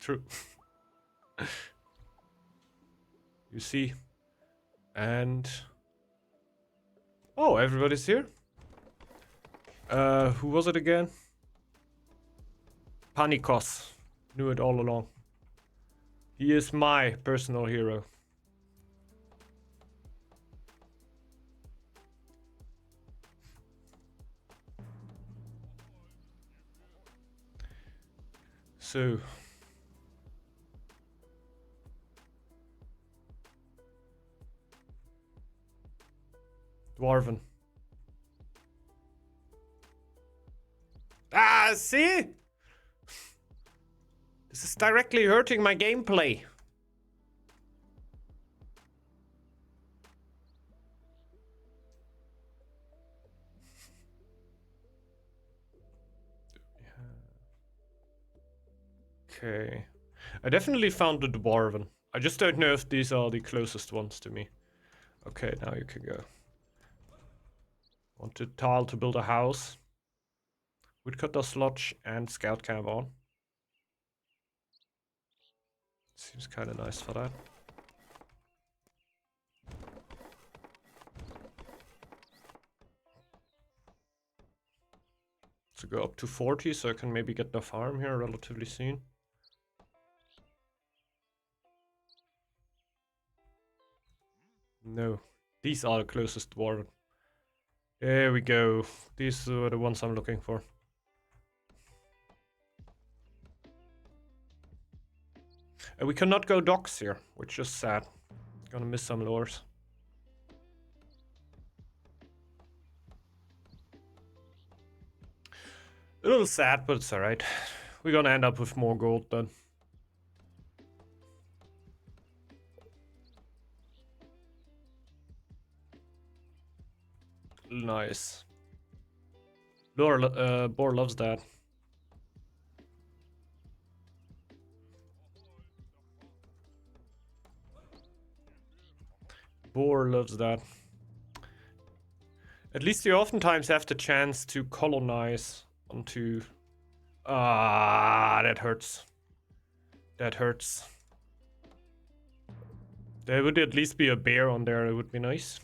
True. You see. And... Oh, everybody's here? Who was it again? Panikos. Knew it all along. He is my personal hero. So... Dwarven. Ah, see? This is directly hurting my gameplay. Okay. I definitely found the Dwarven. I just don't know if these are the closest ones to me. Okay, now you can go. Want a tile to build a house. Woodcutter sludge and scout camp on. Seems kind of nice for that. To go up to 40, so I can maybe get the farm here relatively soon. No, these are the closest dwarven. There we go. These are the ones I'm looking for. We cannot go docks here, which is sad. Gonna miss some lures. A little sad, but it's alright. We're gonna end up with more gold then. Nice. Boar loves that. Boar loves that. At least you oftentimes have the chance to colonize onto... Ah, that hurts. That hurts. There would at least be a bear on there, it would be nice.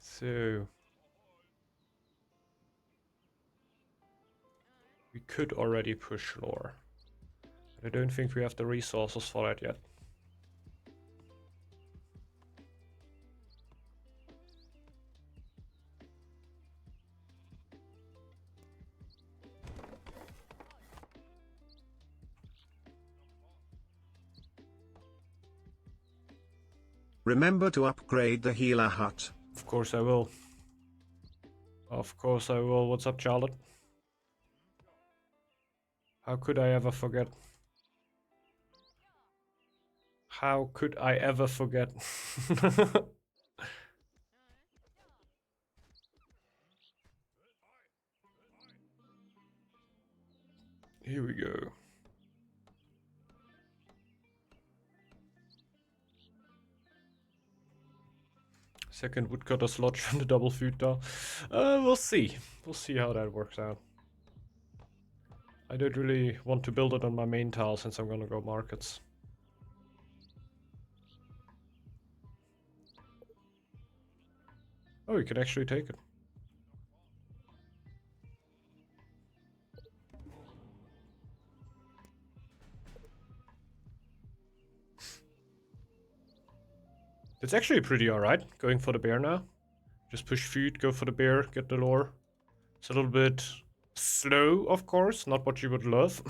So... we could already push lore. But I don't think we have the resources for that yet. Remember to upgrade the healer hut. Of course I will. Of course I will. What's up, Charlotte? How could I ever forget? How could I ever forget? Here we go. Second woodcutter slot from the double food though. We'll see. We'll see how that works out. I don't really want to build it on my main tile since I'm gonna go markets. Oh, you can actually take it. It's actually pretty alright going for the bear now. Just push food, go for the bear, get the lore. It's a little bit slow, of course, not what you would love.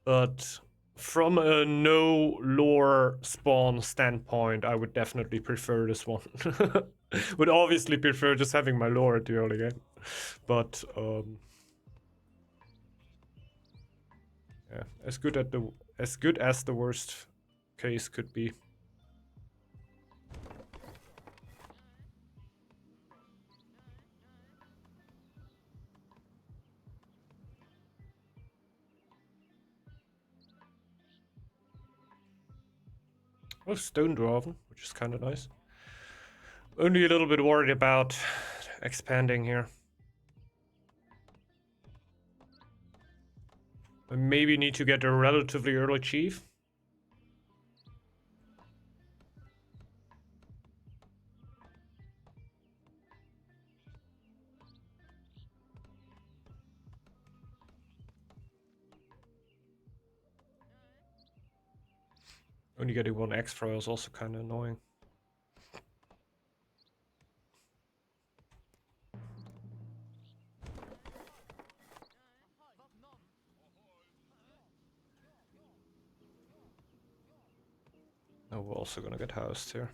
But from a no lore spawn standpoint, I would definitely prefer this one. Would obviously prefer just having my lore at the early game. But yeah, as good as the worst case could be. Oh, stone dwarven, which is kind of nice. Only a little bit worried about expanding here. I maybe need to get a relatively early chief. Only getting one extra is also kind of annoying. Now we're also gonna get housed here.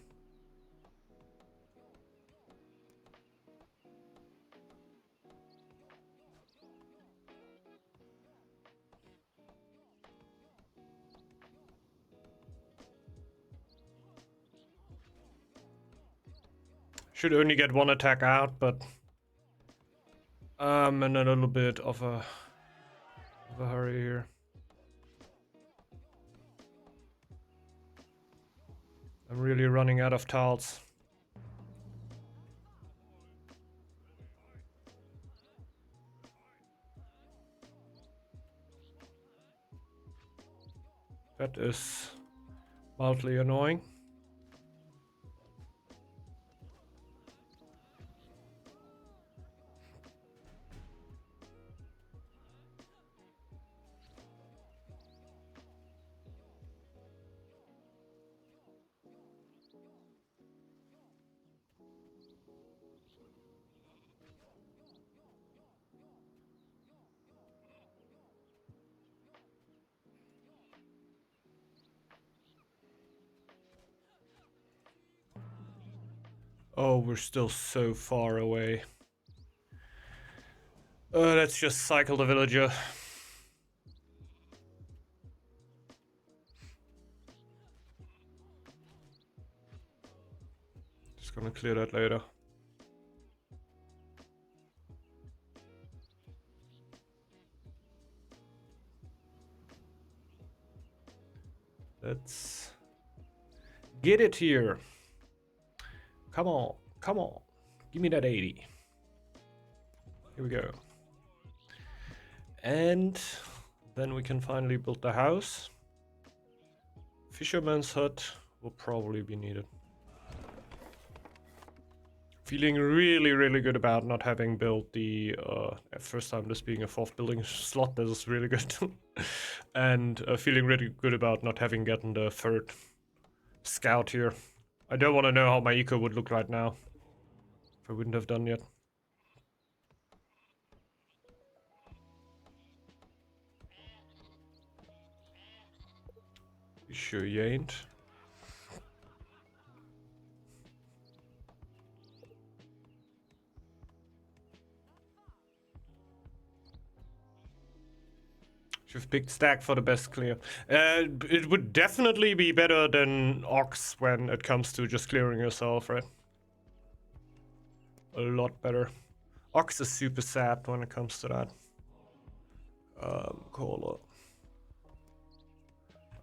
Should only get one attack out, but I'm in a little bit of a hurry here. I'm really running out of tiles. That is mildly annoying. Oh, we're still so far away. Let's just cycle the villager. Just gonna clear that later. Let's get it here. Come on, come on. Give me that 80. Here we go. And then we can finally build the house. Fisherman's hut will probably be needed. Feeling really, really good about not having built the first time this being a 4th building slot. This is really good. And feeling really good about not having gotten the 3rd scout here. I don't want to know how my eco would look right now if I wouldn't have done yet. You sure you ain't? You've picked stack for the best clear. It would definitely be better than Ox when it comes to just clearing yourself, right? A lot better. Ox is super sad when it comes to that. Cola.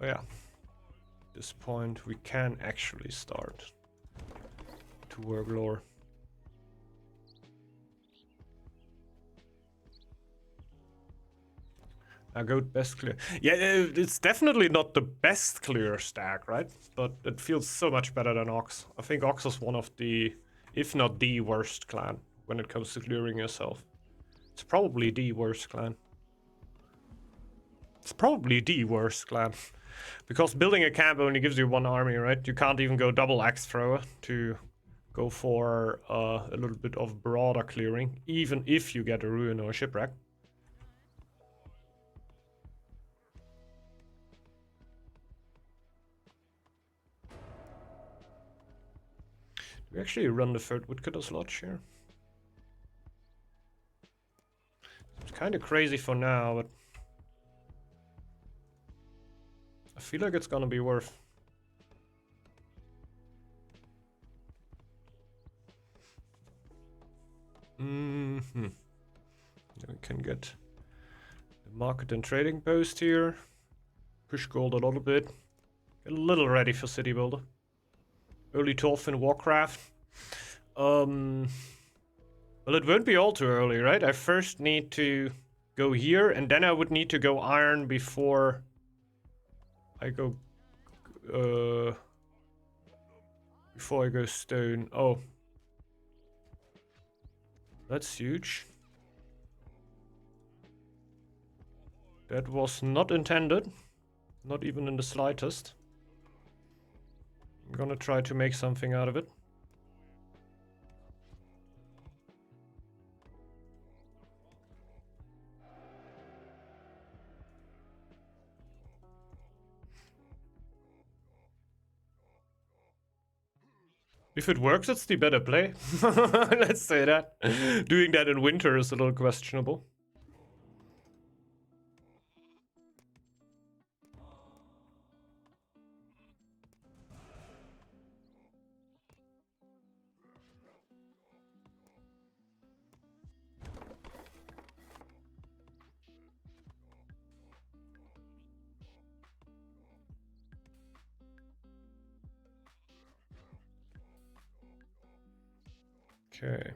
Oh yeah. At this point, we can actually start to work lore. Now goat best clear. Yeah, it's definitely not the best clear stack, right? But it feels so much better than Ox. I think Ox is one of the, if not the worst clan when it comes to clearing yourself. It's probably the worst clan. It's probably the worst clan. Because building a camp only gives you one army, right? You can't even go double axe thrower to go for a little bit of broader clearing, even if you get a ruin or a shipwreck. We actually run the 3rd Woodcutter's Lodge here. It's kind of crazy for now, but I feel like it's gonna be worth. Then we can get the market and trading post here. Push gold a little bit. Get a little ready for city builder. Early 12th in Warcraft. Well, it won't be all too early, right? I first need to go here, and then I would need to go iron before I go, before I go stone. Oh. That's huge. That was not intended. Not even in the slightest. I'm gonna try to make something out of it. If it works, it's the better play. Let's say that. Doing that in winter is a little questionable. Okay.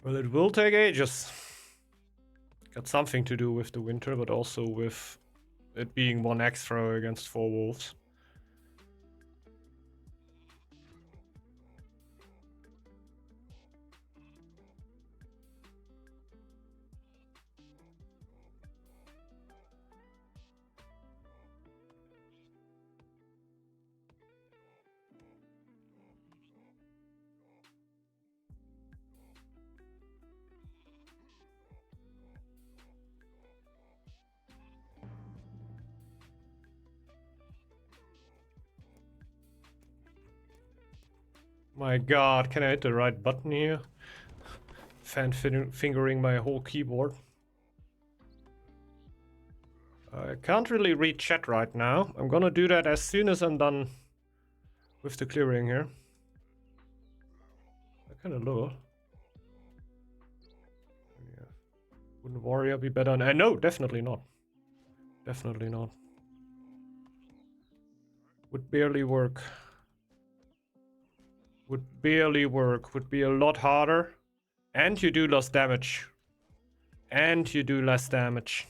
Well, it will take ages. Got something to do with the winter, but also with it being 1x throw against 4 wolves. My god, can I hit the right button here? Fingering my whole keyboard. I can't really read chat right now. I'm gonna do that as soon as I'm done with the clearing here. I kinda love. Yeah. Wouldn't warrior be better? No, definitely not. Definitely not. Would barely work. Would barely work. Would be a lot harder. And you do less damage. And you do less damage.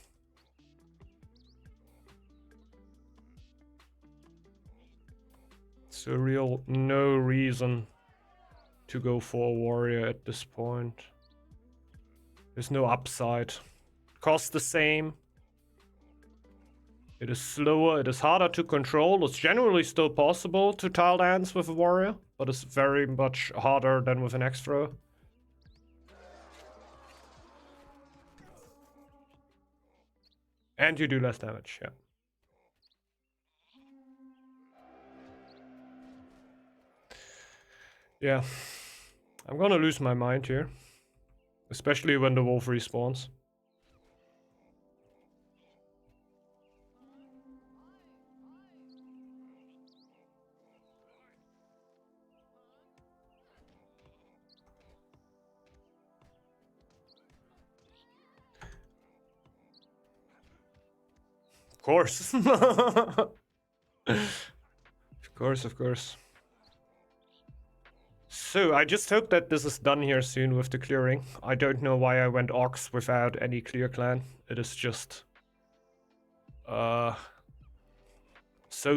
So real no reason to go for a warrior at this point. There's no upside. Costs the same. It is slower, it is harder to control. It's generally still possible to tile dance with a warrior, but it's very much harder than with an X throw. And you do less damage, yeah. Yeah. I'm gonna lose my mind here. Especially when the wolf respawns. Of course. Of course, of course. So, I just hope that this is done here soon with the clearing. I don't know why I went Ox without any clear clan. It is just... so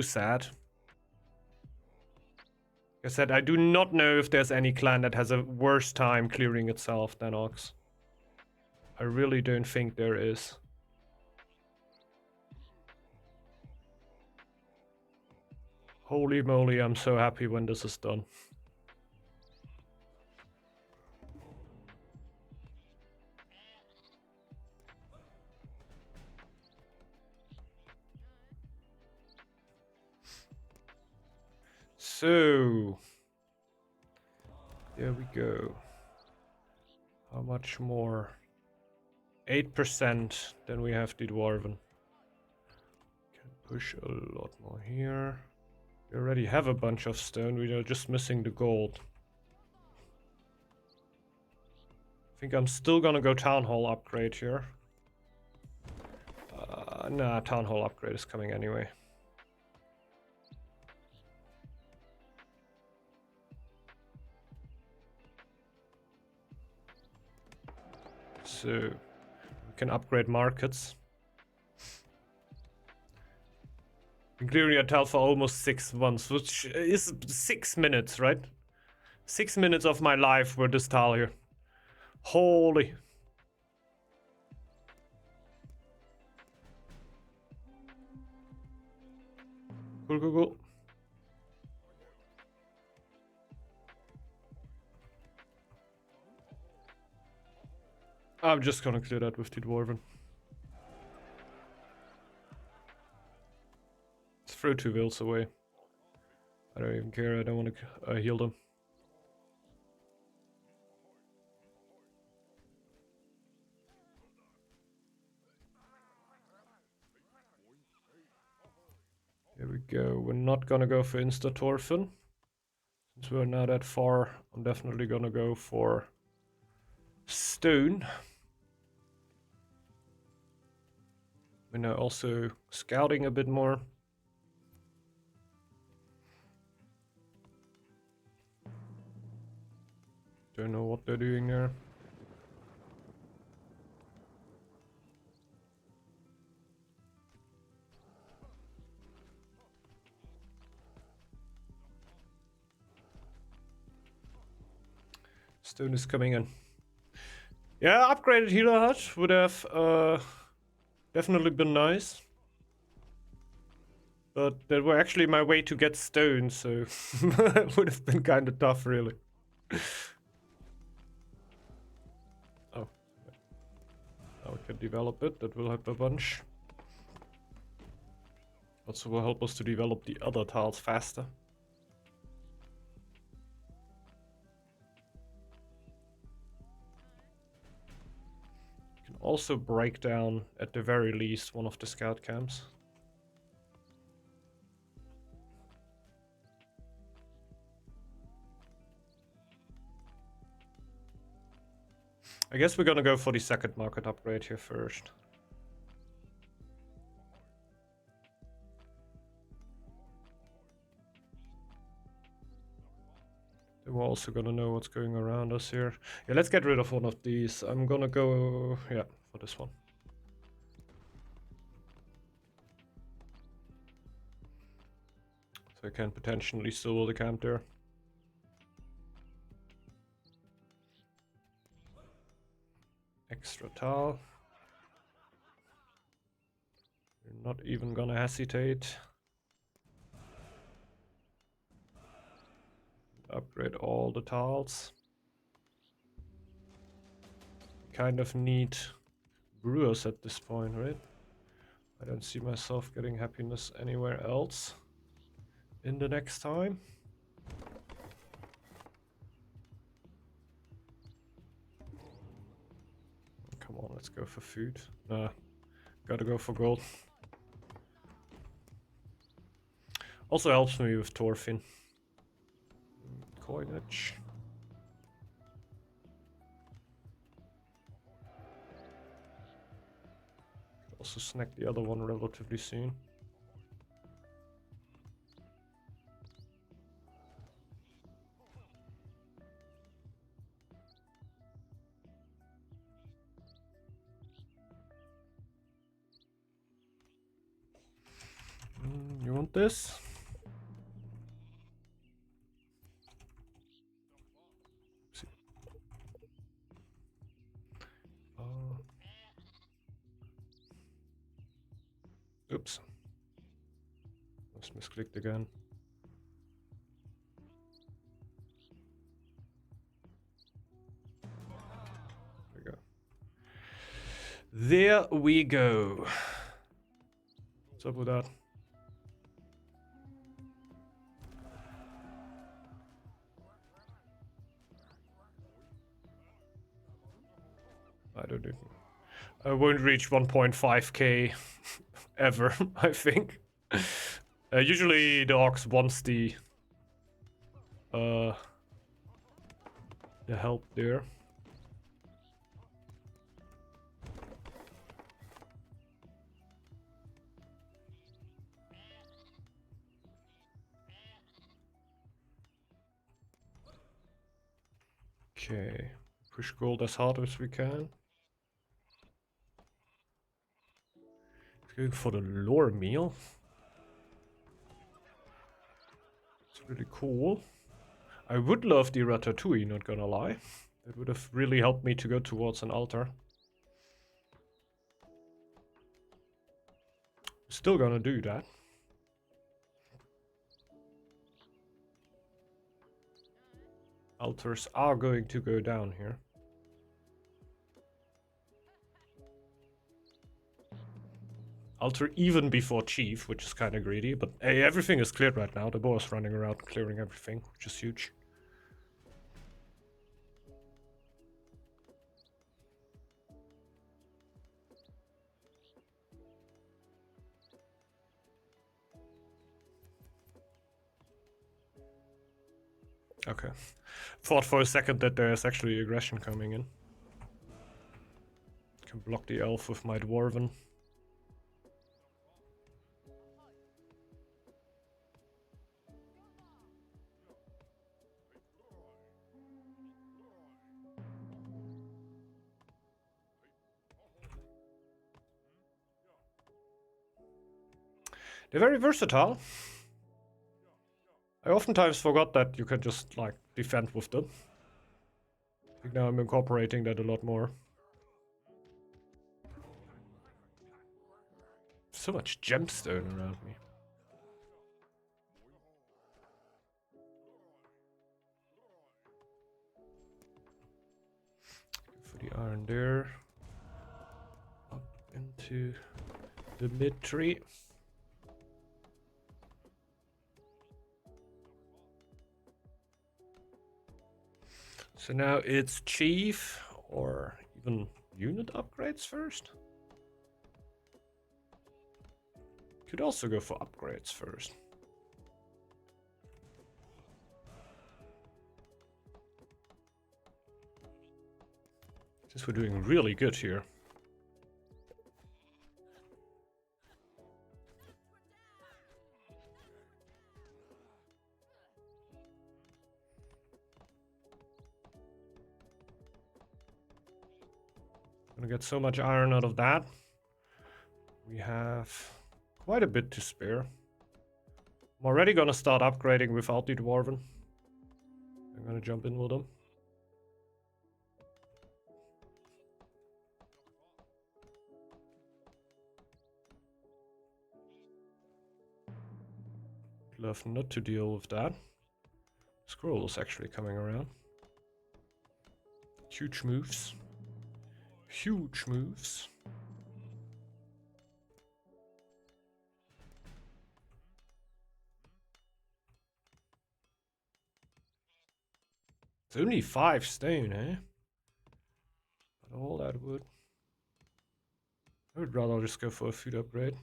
sad. Like I said, I do not know if there's any clan that has a worse time clearing itself than Ox. I really don't think there is. Holy moly, I'm so happy when this is done. So, there we go. How much more? 8%, then we have the Dwarven. Can push a lot more here. We already have a bunch of stone, we are just missing the gold. I think I'm still gonna go Town Hall upgrade here. Nah, Town Hall upgrade is coming anyway. So we can upgrade markets. Been clearing a tile for almost 6 months, which is 6 minutes, right? 6 minutes of my life with this tile here. Holy. Cool, cool, cool. I'm just gonna clear that with the Dwarven. Let's throw 2 wills away. I don't even care, I don't want to heal them. Here we go. We're not gonna go for Insta-Torfin. Since we're not that far, I'm definitely gonna go for Stone. We're now also scouting a bit more. Don't know what they're doing there. Stone is coming in. Yeah, upgraded healer hut would have definitely been nice. But that were actually my way to get stone, so it would have been kind of tough, really. Oh. Now we can develop it, that will help a bunch. Also will help us to develop the other tiles faster. Can also break down, at the very least, one of the scout camps. I guess we're gonna go for the second market upgrade here first. Then we're also gonna know what's going around us here. Yeah, let's get rid of one of these. I'm gonna go, yeah, for this one. So I can potentially solo the camp there. Extra tile. You're not even gonna hesitate. Upgrade all the tiles. Kind of need brewers at this point, right? I don't see myself getting happiness anywhere else in the next time. Come on, let's go for food. Nah, gotta go for gold. Also helps me with Torfin. Coinage. Also snack the other one relatively soon. You want this? Oops. Just misclicked again. There we go. There we go. What's up with that? I don't know. I won't reach 1.5k ever, I think. Usually the Ox wants the help there. Okay, push gold as hard as we can. Going for the lore meal. It's really cool. I would love the ratatouille, not gonna lie. That would have really helped me to go towards an altar. Still gonna do that. Altars are going to go down here. Altar even before Chief, which is kind of greedy, but hey, everything is cleared right now. The boss running around clearing everything, which is huge. Okay. Thought for a second that there's actually aggression coming in. Can block the elf with my dwarven. They're very versatile. I oftentimes forgot that you can just, like, defend with them. I think now I'm incorporating that a lot more. So much gemstone around me. Go for the iron there. Up into the mid tree. So now it's Chief or even unit upgrades first. Could also go for upgrades first. Since we're doing really good here. Gonna get so much iron out of that. We have quite a bit to spare. I'm already gonna start upgrading without the dwarven. I'm gonna jump in with them. Love not to deal with that. Scroll is actually coming around. Huge moves. Huge moves. It's only 5 stone, eh? But all that wood. I would rather just go for a food upgrade.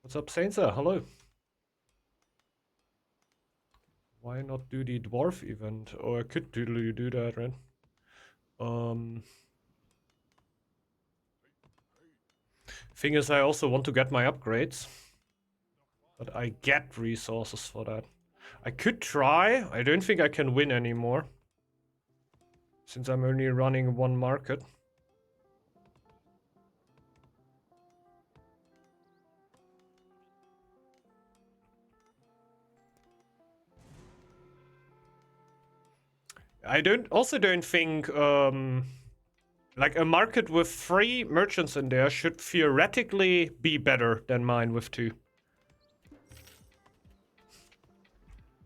What's up, Saintsa? Hello. Why not do the dwarf event? Oh, I could totally do that, right? Thing is, I also want to get my upgrades. But I get resources for that. I could try. I don't think I can win anymore. Since I'm only running one market. I also don't think like a market with 3 merchants in there should theoretically be better than mine with 2.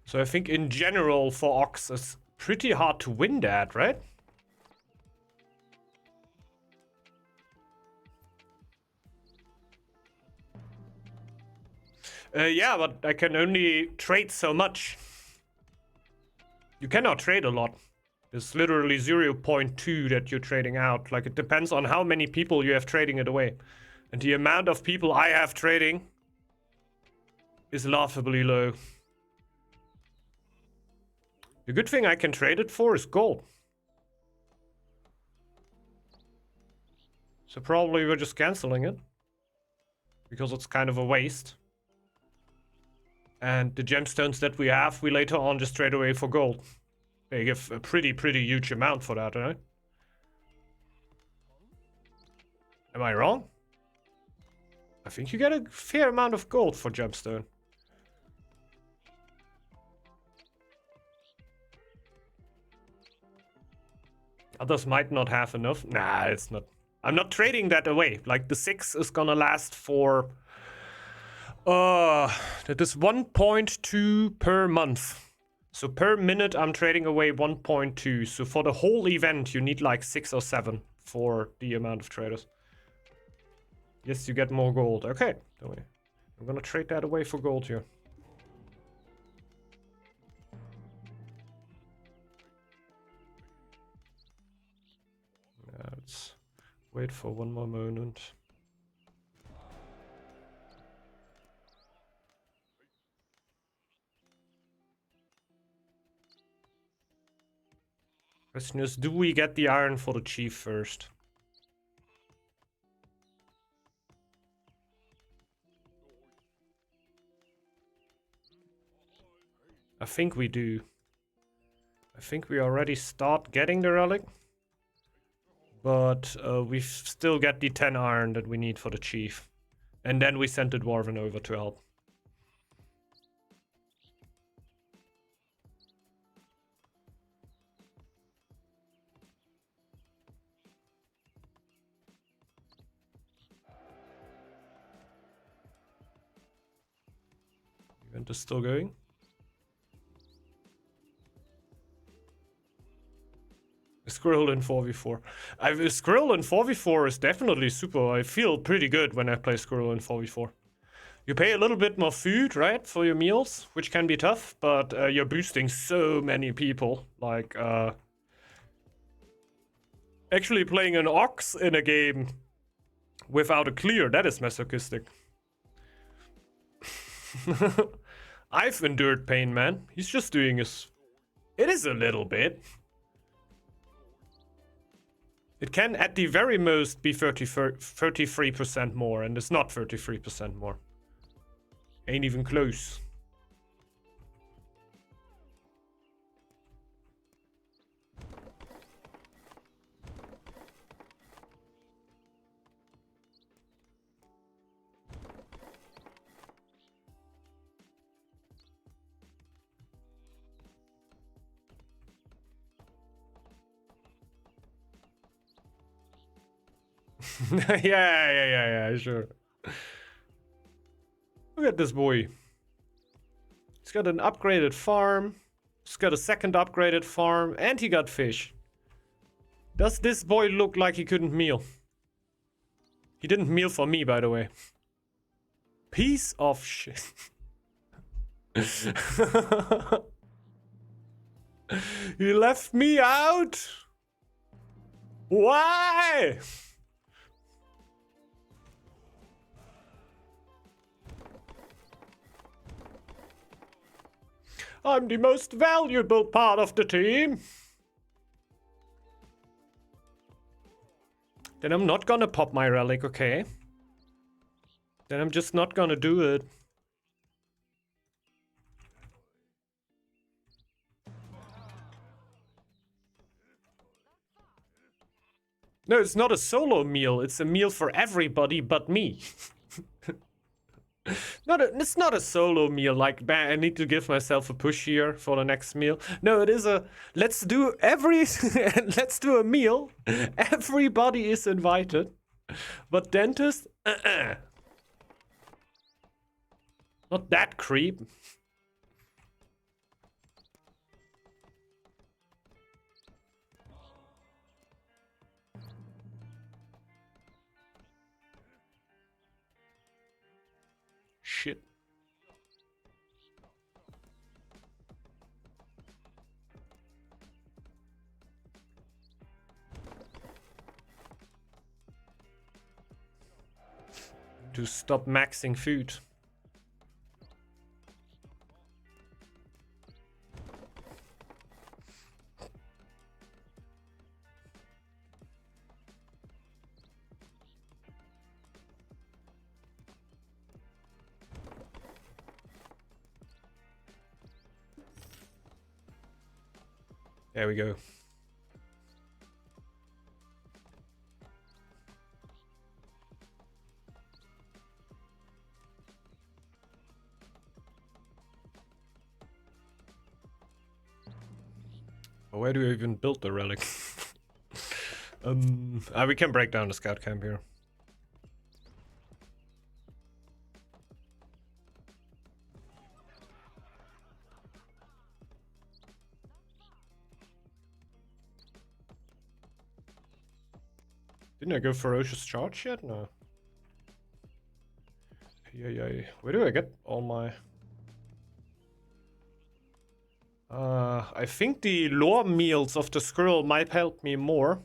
So I think in general for Ox it's pretty hard to win that, right? Yeah, but I can only trade so much. You cannot trade a lot. It's literally 0.2 that you're trading out. Like, it depends on how many people you have trading it away. And the amount of people I have trading is laughably low. The good thing I can trade it for is gold. So probably we're just canceling it. Because it's kind of a waste. And the gemstones that we have, we later on just trade away for gold. They give a pretty huge amount for that, right? Am I wrong? I think you get a fair amount of gold for gemstone. Others might not have enough. Nah, it's not. I'm not trading that away. Like, the 6 is gonna last for... that is 1.2 per month. So per minute, I'm trading away 1.2. So for the whole event, you need like 6 or 7 for the amount of traders. Yes, you get more gold. Okay, don't worry. I'm gonna trade that away for gold here. Let's wait for one more moment. Question is, do we get the iron for the chief first? I think we do. I think we already start getting the relic. But we still get the 10 iron that we need for the chief. And then we send the dwarven over to help. Event is still going. Squirrel in 4v4. Squirrel in 4v4 is definitely super. I feel pretty good when I play Squirrel in 4v4. You pay a little bit more food, right, for your meals, which can be tough, but you're boosting so many people. Like, actually playing an ox in a game without a clear, that is masochistic. I've endured pain, man. He's just doing his... It is a little bit. It can, at the very most, be 33% more, and it's not 33% more. Ain't even close. yeah, sure. Look at this boy. He's got an upgraded farm. He's got a second upgraded farm. And he got fish. Does this boy look like he couldn't meal? He didn't meal for me, by the way. Piece of shit. He left me out? Why? I'm the most valuable part of the team. Then I'm not gonna pop my relic, okay? Then I'm just not gonna do it. No, it's not a solo meal. It's a meal for everybody but me. It's not a solo meal, like, I need to give myself a push here for the next meal. No, it is a, let's do a meal. Everybody is invited. But dentist, Not that creep. Shit. To stop maxing food. There we go. Where do we even build the relic? We can break down the scout camp here. Didn't I go ferocious charge yet? No. Yeah. Where do I get all my... I think the lore meals of the scroll might help me more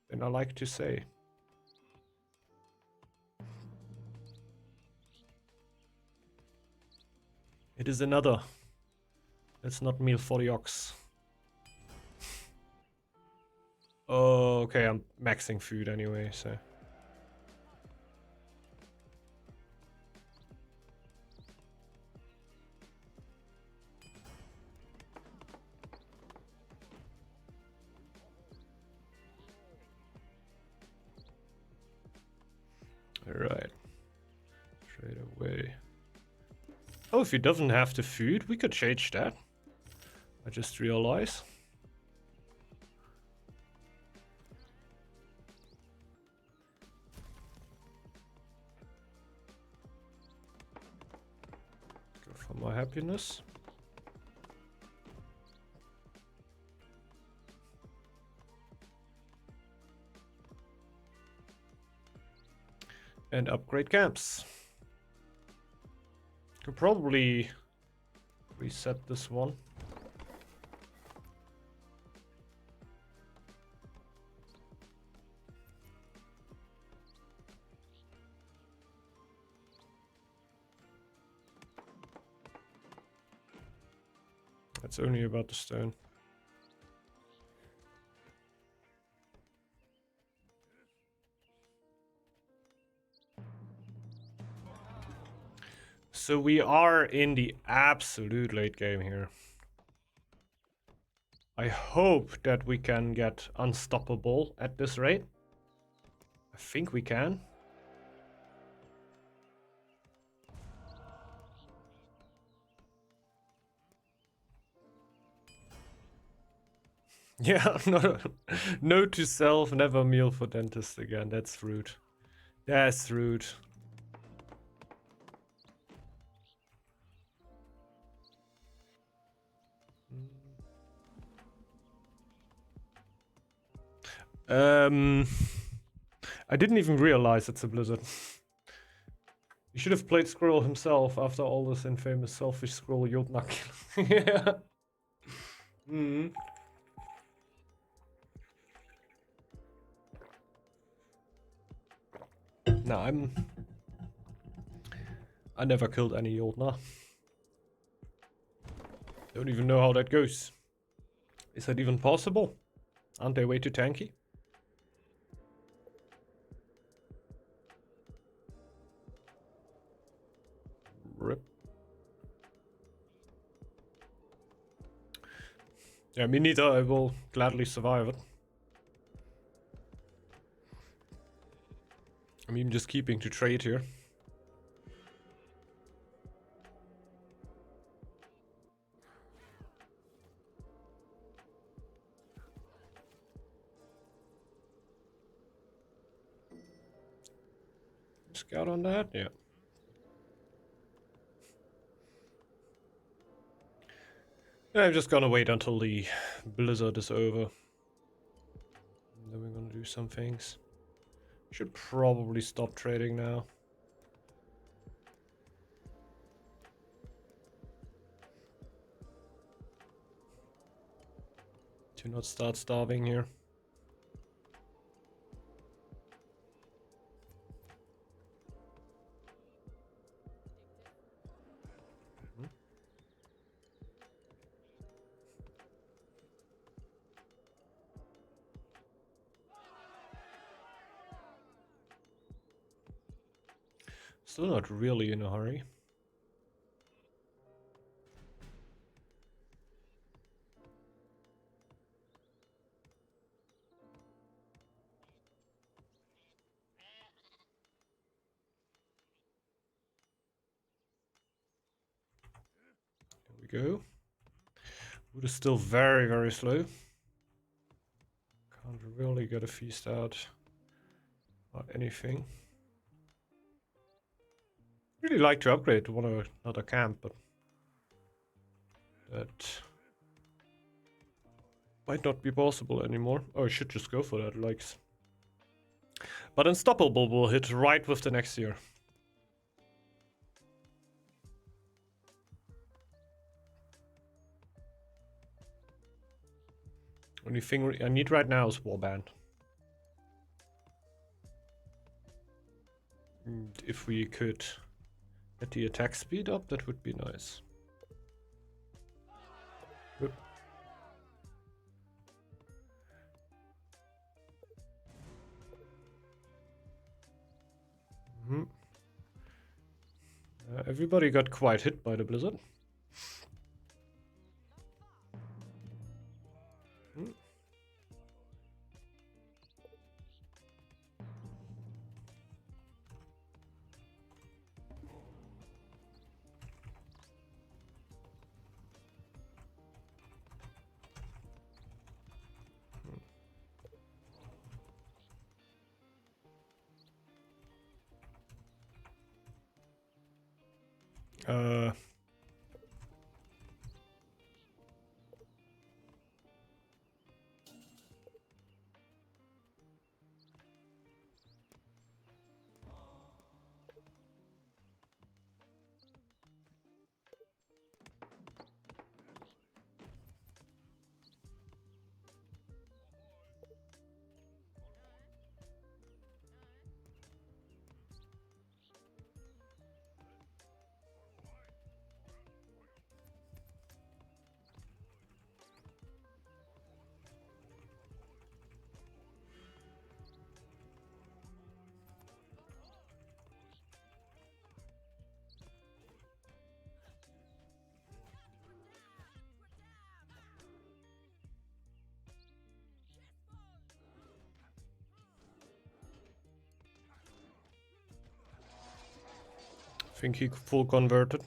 than I like to say. It is another. Let's not meal for the ox. Oh, okay, I'm maxing food anyway, so... Alright. Straight away. Oh, if he doesn't have the food, we could change that. I just realized. Go for my happiness. And upgrade camps. Could probably reset this one. That's only about the stone. So we are in the absolute late game here. I hope that we can get unstoppable at this rate. I think we can. Yeah, no, note to self, never meal for dentist again. That's rude. That's rude. I didn't even realize it's a blizzard. He should have played Squirrel himself after all this infamous selfish Squirrel Jotnak. Yeah. Mm. No, I never killed any Jotnar. Don't even know how that goes. Is that even possible? Aren't they way too tanky? Rip. Yeah, me neither. I will gladly survive it. I'm even just keeping to trade here. Scout on that? Yeah. I'm just gonna wait until the blizzard is over. And then we're gonna do some things. Should probably stop trading now. To not start starving here. Still not really in a hurry. There we go. Food is still very, very slow. Can't really get a feast out or anything. Really like to upgrade to one or another camp, but that might not be possible anymore. Oh, I should just go for that, like. But Unstoppable will hit right with the next year. Only thing I need right now is Warband. And if we could get the attack speed up, that would be nice. Oop. Everybody got quite hit by the blizzard. Uh, think he full converted.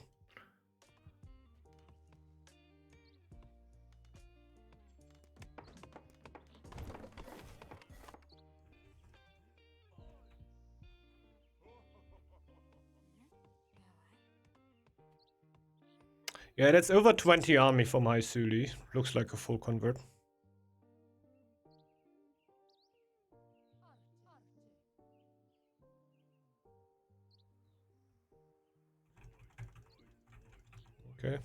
Yeah, that's over 20 army for my Suli. Looks like a full convert. Okay.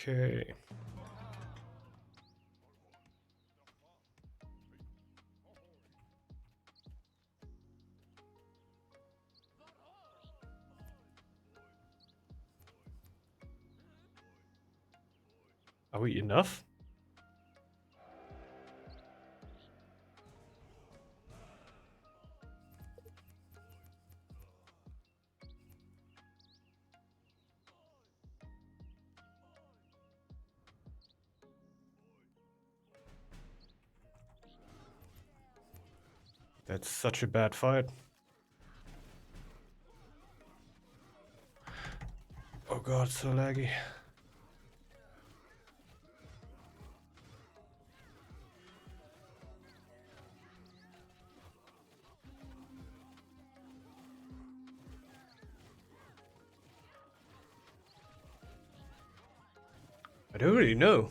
Okay. Are we enough? That's such a bad fight. Oh god, so laggy. I don't really know.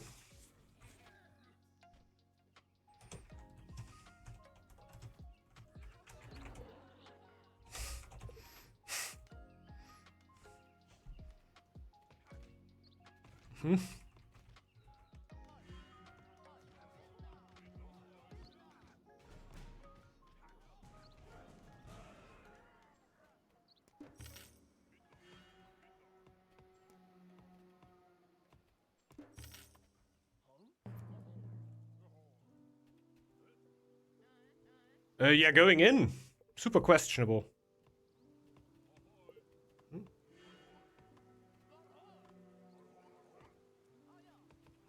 Hmm? Yeah, going in. Super questionable. Hmm?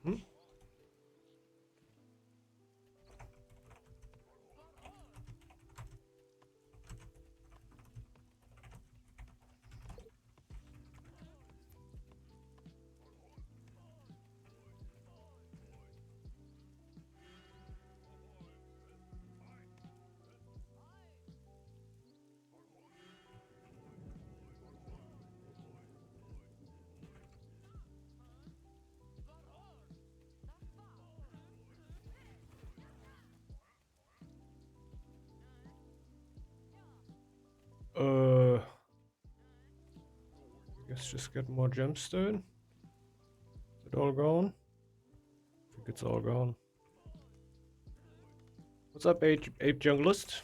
Hmm? I guess just get more gemstone. Is it all gone? I think it's all gone. What's up, ape junglist?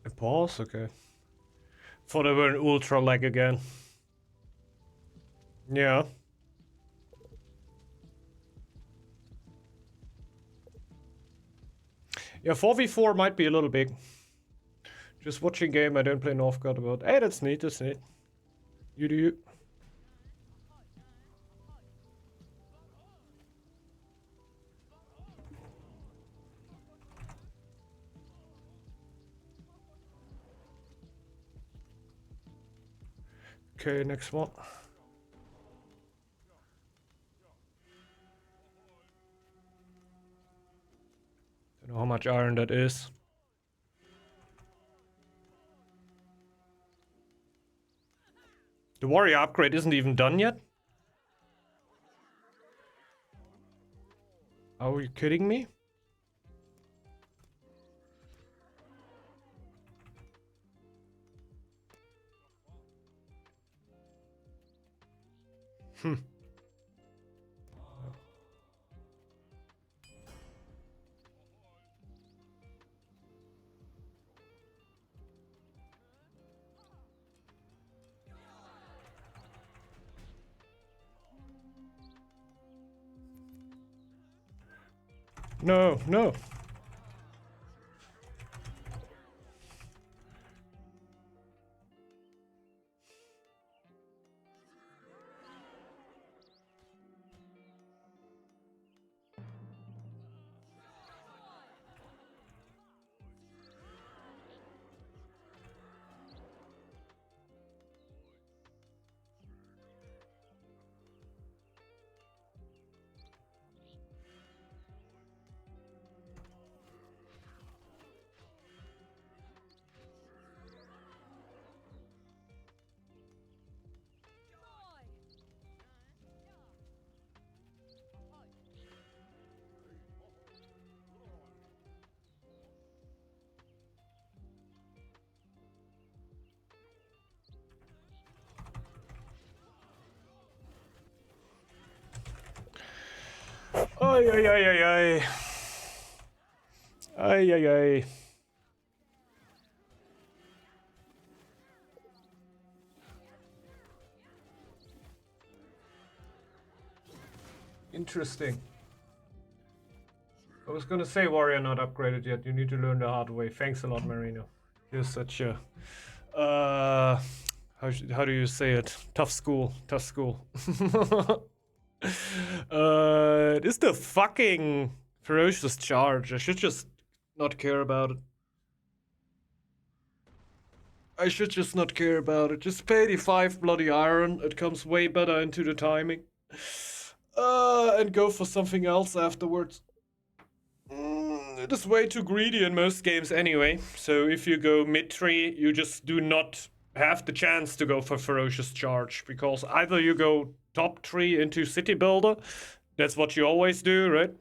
A pause? Okay. Thought they were an ultra lag again. Yeah. Yeah, 4v4 might be a little big. Just watching game, I don't play Northgard about. Hey, that's neat, that's neat. You do you. Okay, next one. Don't know how much iron that is. The warrior upgrade isn't even done yet? Are you kidding me? Hmm. No, no. Ay, ay, ay, ay, ay. Ay, ay, ay. Interesting. I was gonna say warrior not upgraded yet. You need to learn the hard way. Thanks a lot, Marino. You're such a how do you say it? Tough school. Tough school. It is the fucking ferocious charge. I should just not care about it. I should just not care about it. Just pay the 5 bloody iron. It comes way better into the timing. And go for something else afterwards. It is way too greedy in most games anyway. So if you go mid tree, you just do not have the chance to go for Ferocious Charge, because either you go top 3 into City Builder, that's what you always do, right?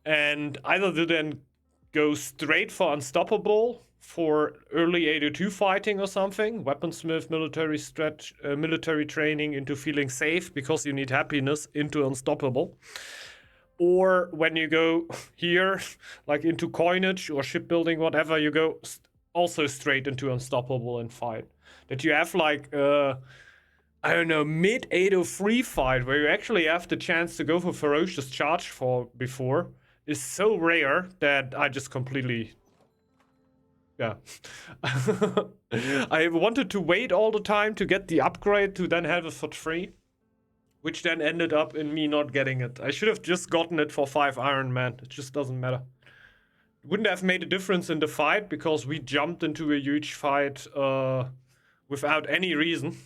And either you then go straight for Unstoppable for early 802 fighting or something, Weaponsmith, military stretch, military training into feeling safe because you need happiness into Unstoppable. Or when you go here, like into Coinage or Shipbuilding, whatever, you go also straight into Unstoppable and fight. That you have like, I don't know, mid 803 fight where you actually have the chance to go for Ferocious Charge for before is so rare that I just completely... Yeah. I wanted to wait all the time to get the upgrade to then have it for free, which then ended up in me not getting it. I should have just gotten it for 5 Iron Man. It just doesn't matter. It wouldn't have made a difference in the fight because we jumped into a huge fight without any reason.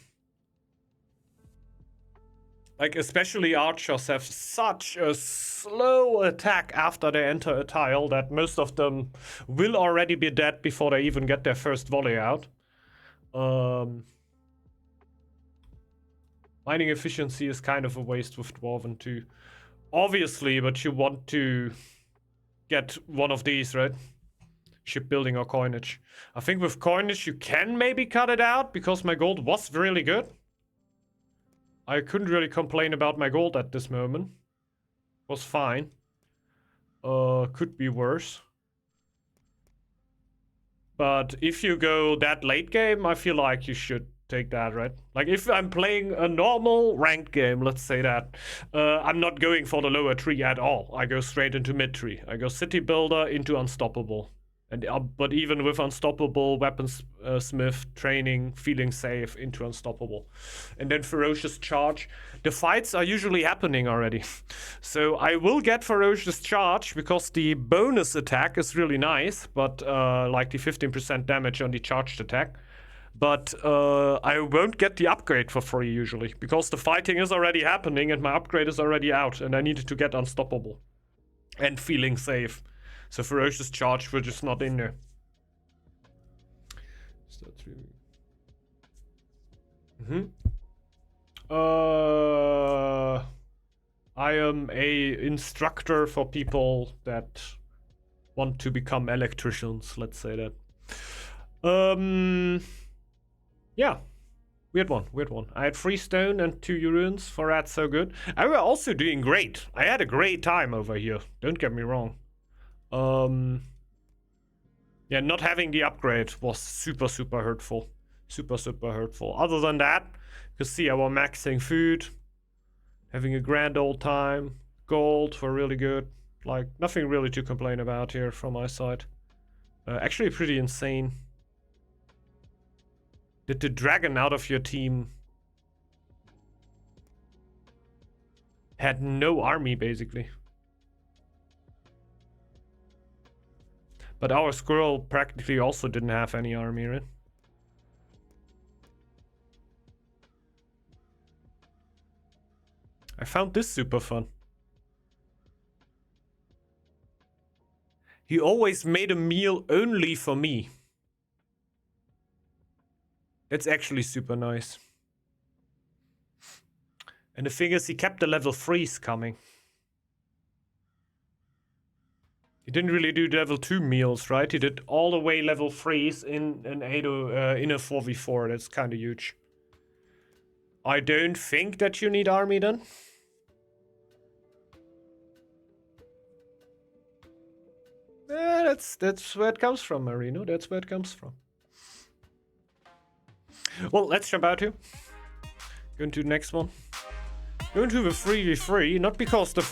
Like, especially archers have such a slow attack after they enter a tile that most of them will already be dead before they even get their first volley out. Mining efficiency is kind of a waste with Dwarven too. Obviously, but you want to get one of these, right? Shipbuilding or Coinage. I think with Coinage you can maybe cut it out because my gold was really good. I couldn't really complain about my gold at this moment. Was fine. Could be worse. But if you go that late game, I feel like you should take that, right? Like if I'm playing a normal ranked game, let's say that, I'm not going for the lower tree at all. I go straight into mid tree. I go City Builder into Unstoppable. And but even with Unstoppable, Weaponsmith, training, feeling safe, into Unstoppable. And then Ferocious Charge. The fights are usually happening already. So I will get Ferocious Charge because the bonus attack is really nice, but like the 15% damage on the charged attack. But I won't get the upgrade for free usually, because the fighting is already happening and my upgrade is already out, and I needed to get Unstoppable and feeling safe. So Ferocious Charge were just not in there. I am a instructor for people that want to become electricians, let's say that. Yeah. Weird one. I had 3 stone and 2 runes for that, so good. I was also doing great. I had a great time over here. Don't get me wrong. Yeah, not having the upgrade was super hurtful. Super hurtful. Other than that, you can see I was maxing food, having a grand old time. Gold were really good. Like, nothing really to complain about here from my side. Actually pretty insane. Did the dragon out of your team had no army, basically. But our squirrel practically also didn't have any army, right? I found this super fun. He always made a meal only for me. That's actually super nice. And the thing is, he kept the level 3s coming. He didn't really do level 2 meals, right? He did all the way level 3s in an in a 4v4. That's kind of huge. I don't think that you need army then. That's where it comes from, Marino. That's where it comes from. Well, let's jump out here. Going to the next one. Going to the 3v3, not because the